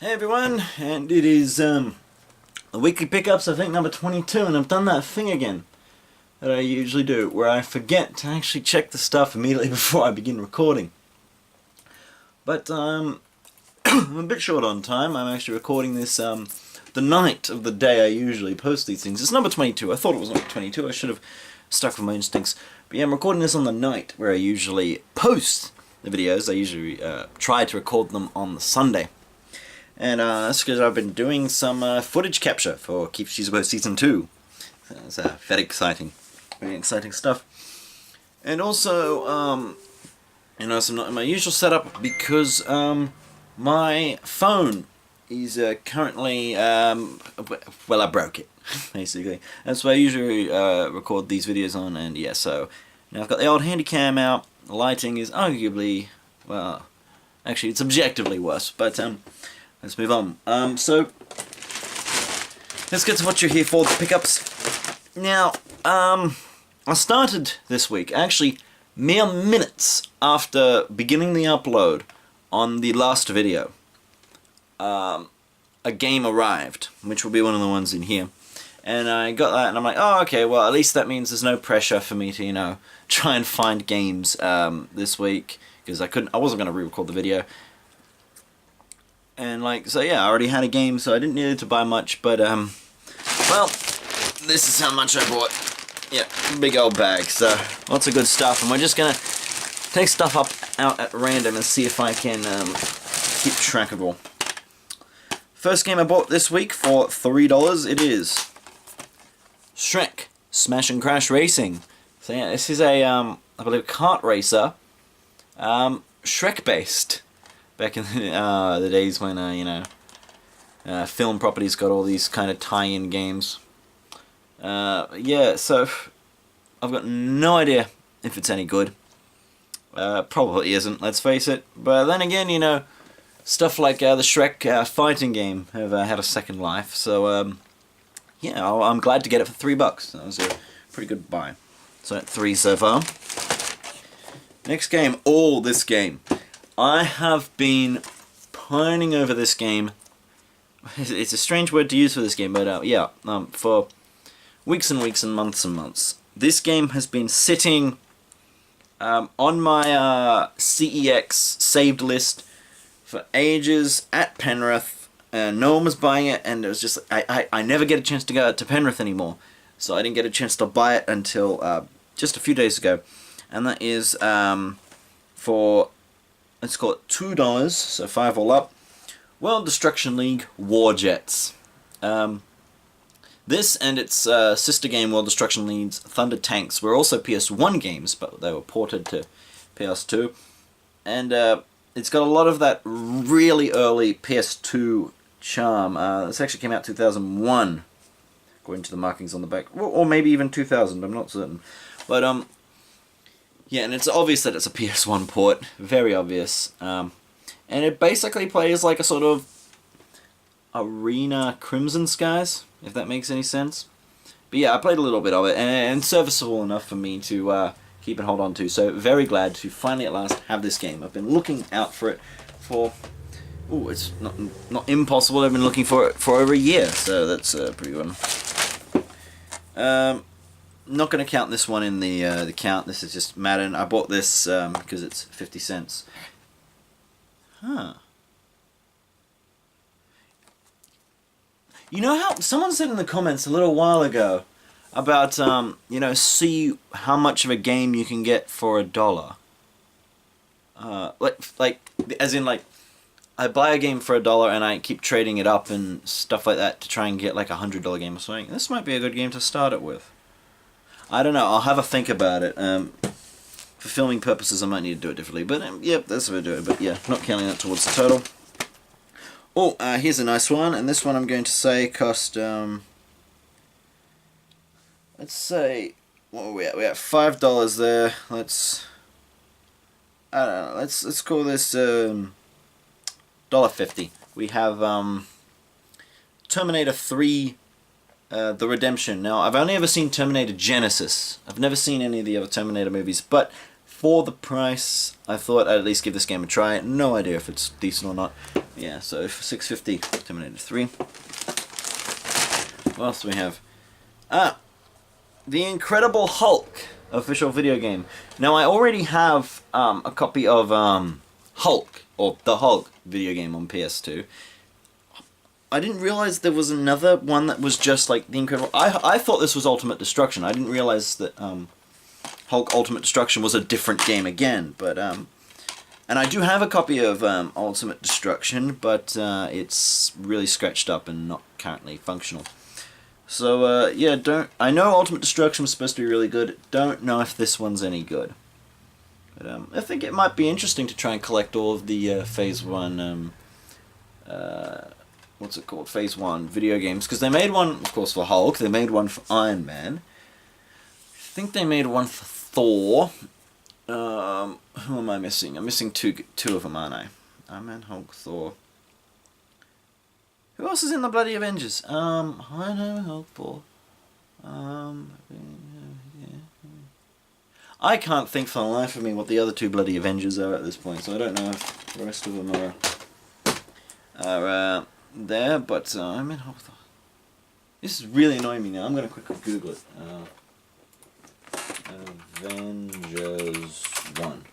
Hey everyone, and it is the weekly pickups, I think number 22, and I've done that thing again that I usually do, where I forget to actually check the stuff immediately before I begin recording. But I'm a bit short on time. I'm actually recording this the night of the day I usually post these things. It's number 22. I thought it was number 22. I should have stuck with my instincts. But yeah, I'm recording this on the night where I usually post the videos. I usually try to record them on the Sunday. And that's because I've been doing some footage capture for Keep Shizuo Season 2. It's very exciting stuff. And also, you know, I'm not in my usual setup because my phone is currently, well, I broke it, basically. That's what I usually record these videos on, and yeah, so now I've got the old Handycam out. The lighting is arguably, well, actually it's objectively worse, but let's move on. So let's get to what you're here for, the pickups. Now, I started this week, actually mere minutes after beginning the upload on the last video. A game arrived, which will be one of the ones in here. And I got that, and I'm like, oh, okay, well, at least that means there's no pressure for me to, you know, try and find games this week, because I wasn't going to re-record the video. And, like, so yeah, I already had a game, so I didn't need to buy much, but, well, this is how much I bought. Yeah, big old bag, so lots of good stuff, and we're just gonna take stuff out at random and see if I can keep track of all. First game I bought this week for $3, it is Shrek Smash and Crash Racing. So yeah, this is a, I believe, kart racer, Shrek-based. Back in the days when, you know, film properties got all these kind of tie-in games. Yeah, so I've got no idea if it's any good. Probably isn't, let's face it. But then again, you know, stuff like the Shrek fighting game have had a second life. So, yeah, I'm glad to get it for $3. That was a pretty good buy. So, 3 so far. Next game, this game. I have been pining over this game. It's a strange word to use for this game, but yeah, for weeks and weeks and months. This game has been sitting on my CEX saved list for ages at Penrith, and no one was buying it, and it was just, I never get a chance to go out to Penrith anymore, so I didn't get a chance to buy it until just a few days ago, and that is for, let's call it $2, so 5 all up, World Destruction League War Jets. This and its sister game, World Destruction League's Thunder Tanks, were also PS1 games, but they were ported to PS2. And it's got a lot of that really early PS2 charm. This actually came out 2001, according to the markings on the back. Or maybe even 2000, I'm not certain. But, yeah, and it's obvious that it's a PS1 port. Very obvious. And it basically plays like a sort of Arena Crimson Skies, if that makes any sense. But yeah, I played a little bit of it, and serviceable enough for me to keep and hold on to. So very glad to finally at last have this game. I've been looking out for it for, oh, it's not impossible. I've been looking for it for over a year, so that's a pretty good one. Not going to count this one in the count. This is just Madden. I bought this because it's 50 cents. Huh. You know how someone said in the comments a little while ago about you know, see how much of a game you can get for $1. Like as in, like, I buy a game for $1 and I keep trading it up and stuff like that to try and get like a $100 game or something. This might be a good game to start it with. I don't know. I'll have a think about it. For filming purposes, I might need to do it differently. But yep, that's what I do it. But yeah, not counting that towards the total. Oh, here's a nice one, and this one I'm going to say cost, let's say, what are we at? We're at $5 there. Let's, I don't know, let's call this, $1.50. We have, Terminator 3, The Redemption. Now, I've only ever seen Terminator Genisys. I've never seen any of the other Terminator movies, but for the price, I thought I'd at least give this game a try. No idea if it's decent or not. Yeah, so for $6.50, Terminator 3. What else do we have? The Incredible Hulk official video game. Now, I already have a copy of Hulk, or The Hulk video game on PS2. I didn't realize there was another one that was just like The Incredible... I thought this was Ultimate Destruction. I didn't realize that Hulk Ultimate Destruction was a different game again, but... And I do have a copy of Ultimate Destruction, but it's really scratched up and not currently functional. So, yeah, I know Ultimate Destruction was supposed to be really good. Don't know if this one's any good. But I think it might be interesting to try and collect all of the Phase 1, what's it called? Phase 1 video games. Because they made one, of course, for Hulk. They made one for Iron Man. I think they made one for Thor. Who am I missing? I'm missing two of them, aren't I? Iron Man, Hulk, Thor. Who else is in the bloody Avengers? Iron Man, Hulk, Thor. I can't think for the life of me what the other two bloody Avengers are at this point, so I don't know if the rest of them are there, but I'm in Hulk, Thor. This is really annoying me now. I'm going to quickly Google it. Avengers 1.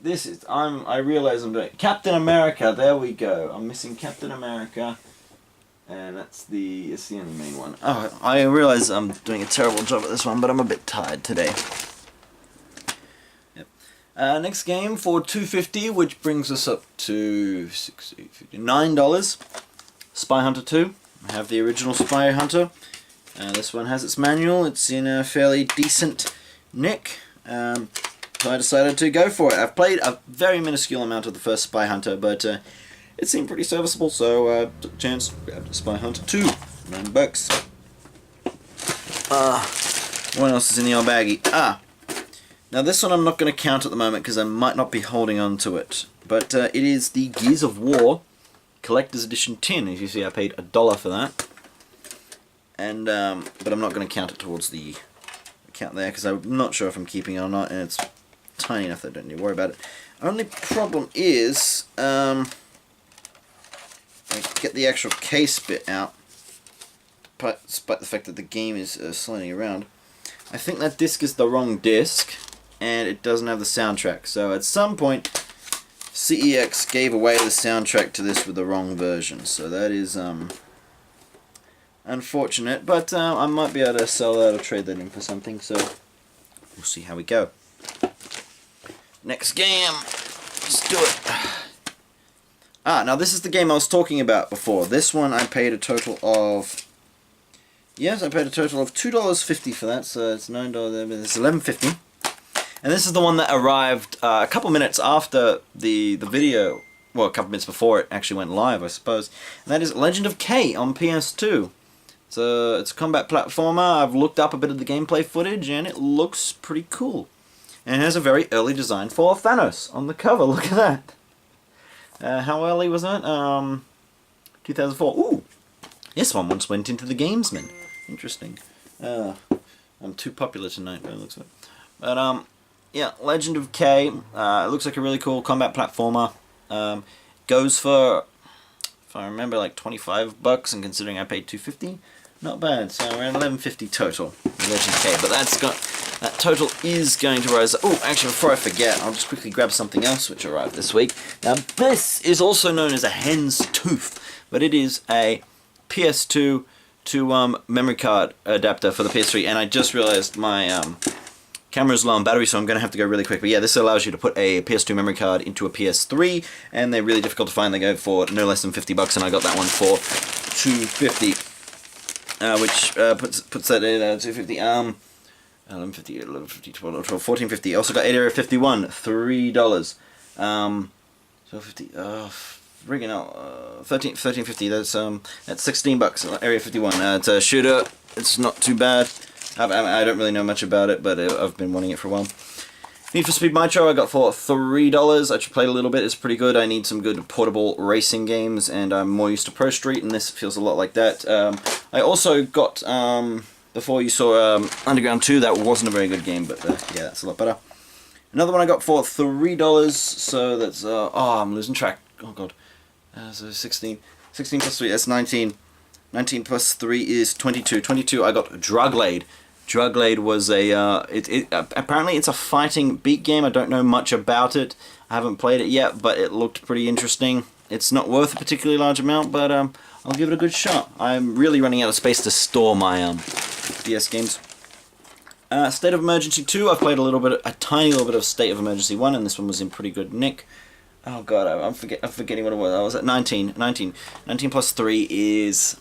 This is, I realize I'm doing Captain America. There we go. I'm missing Captain America, and it's the only main one. Oh, I realize I'm doing a terrible job at this one, but I'm a bit tired today. Yep. Next game for $2.50, which brings us up to $9. Spy Hunter 2. I have the original Spy Hunter. This one has its manual. It's in a fairly decent nick. So I decided to go for it. I've played a very minuscule amount of the first Spy Hunter, but it seemed pretty serviceable, so took a chance, grabbed Spy Hunter 2, $9. What else is in the old baggie? Now this one I'm not going to count at the moment because I might not be holding on to it, but it is the Gears of War Collector's Edition tin. As you see, I paid $1 for that, and but I'm not going to count it towards the account there because I'm not sure if I'm keeping it or not, and it's tiny enough that I don't need to worry about it. Only problem is, I get the actual case bit out, despite the fact that the game is sliding around. I think that disc is the wrong disc, and it doesn't have the soundtrack. So at some point, CEX gave away the soundtrack to this with the wrong version. So that is unfortunate, but I might be able to sell that or trade that in for something. So we'll see how we go. Next game. Let's do it. Now this is the game I was talking about before. This one I paid a total of... Yes, I paid a total of $2.50 for that, so it's $9, it's $11.50. And this is the one that arrived a couple minutes after the video, well, a couple minutes before it actually went live, I suppose. And that is Legend of K on PS2. It's a combat platformer. I've looked up a bit of the gameplay footage, and it looks pretty cool. And it has a very early design for Thanos on the cover. Look at that. How early was that? 2004. Ooh! This one once went into the Gamesman. Interesting. I'm too popular tonight, by the looks of it. But, yeah, Legend of K. It looks like a really cool combat platformer. Goes for, if I remember, like $25, and considering I paid $2.50, not bad. So around $11.50 total. Legend of K. But that total is going to rise. Oh, actually, before I forget, I'll just quickly grab something else which arrived this week. Now, this is also known as a hen's tooth, but it is a PS2 to memory card adapter for the PS3, and I just realized my camera's low on battery, so I'm going to have to go really quick. But yeah, this allows you to put a PS2 memory card into a PS3, and they're really difficult to find. They go for no less than $50, and I got that one for $2.50, which puts that in $2.50. 11.50, 11.50, 12, 14.50. Also got Area 51, $3. 12.50. Friggin' hell, 13.50. That's $16. Area 51. It's a shooter. It's not too bad. I don't really know much about it, but I've been wanting it for a while. Need for Speed Nitro I got for $3. I just played a little bit. It's pretty good. I need some good portable racing games, and I'm more used to Pro Street, and this feels a lot like that. I also got before you saw Underground 2. That wasn't a very good game, but yeah, that's a lot better. Another one I got for $3, so that's, I'm losing track, oh god. So 16 plus 3, that's 19. 19 plus 3 is 22. 22, I got Druglade. Druglade was a, apparently it's a fighting beat game. I don't know much about it. I haven't played it yet, but it looked pretty interesting. It's not worth a particularly large amount, but I'll give it a good shot. I'm really running out of space to store my DS games. State of Emergency 2, I've played a tiny little bit of State of Emergency 1, and this one was in pretty good nick. Oh god, I'm forgetting what it was. I was at 19. 19 plus 3 is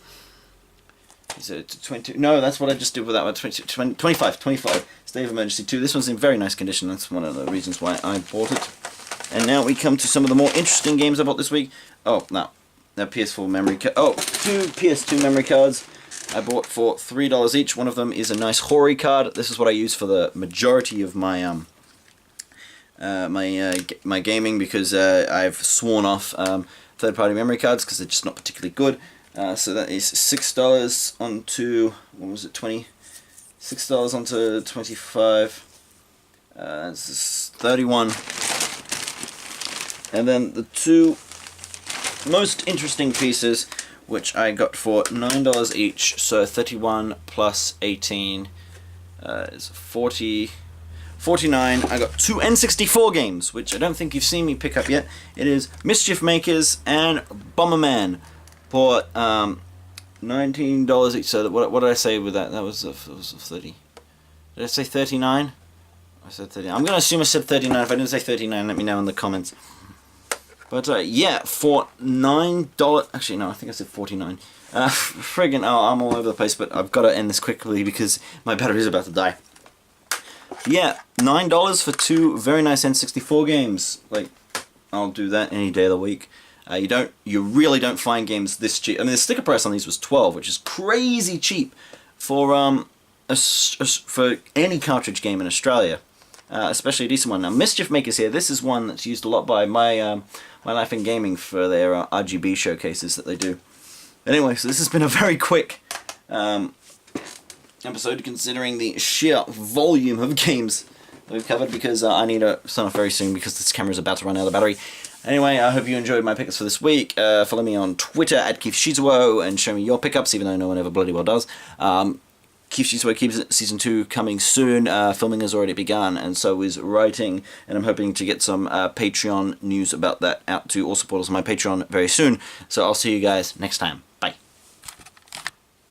it 20? No, that's what I just did with that one. 25. State of Emergency 2. This one's in very nice condition. That's one of the reasons why I bought it. And now we come to some of the more interesting games I bought this week. Oh, no. PS4 memory card. Oh, 2 PS2 memory cards. I bought for $3 each. One of them is a nice Hori card. This is what I use for the majority of my my gaming, because I've sworn off third-party memory cards because they're just not particularly good. So that is $6 onto, what was it, $6 onto 25. That's 31. And then the two most interesting pieces, which I got for $9 each, so 31 plus 18 is 40, 49. I got 2 N64 games, which I don't think you've seen me pick up yet. It is Mischief Makers and Bomberman for $19 each. So what did I say with that? That was 30. Did I say 39? I said 39. I'm going to assume I said 39. If I didn't say 39, let me know in the comments. But yeah, for $9... Actually, no, I think I said 49. Friggin', I'm all over the place, but I've got to end this quickly because my battery's about to die. Yeah, $9 for 2 very nice N64 games. Like, I'll do that any day of the week. You really don't find games this cheap. I mean, the sticker price on these was $12, which is crazy cheap for for any cartridge game in Australia. Especially a decent one. Now, Mischief Makers here, this is one that's used a lot by my Life in Gaming for their RGB showcases that they do. Anyway, so this has been a very quick episode, considering the sheer volume of games that we've covered, because I need to sign off very soon because this camera is about to run out of battery. Anyway, I hope you enjoyed my pickups for this week. Follow me on Twitter at KeithShizuo and show me your pickups, even though no one ever bloody well does. Keith Shizuo keeps Season 2 coming soon. Filming has already begun, and so is writing, and I'm hoping to get some Patreon news about that out to all supporters of my Patreon very soon. So I'll see you guys next time. Bye.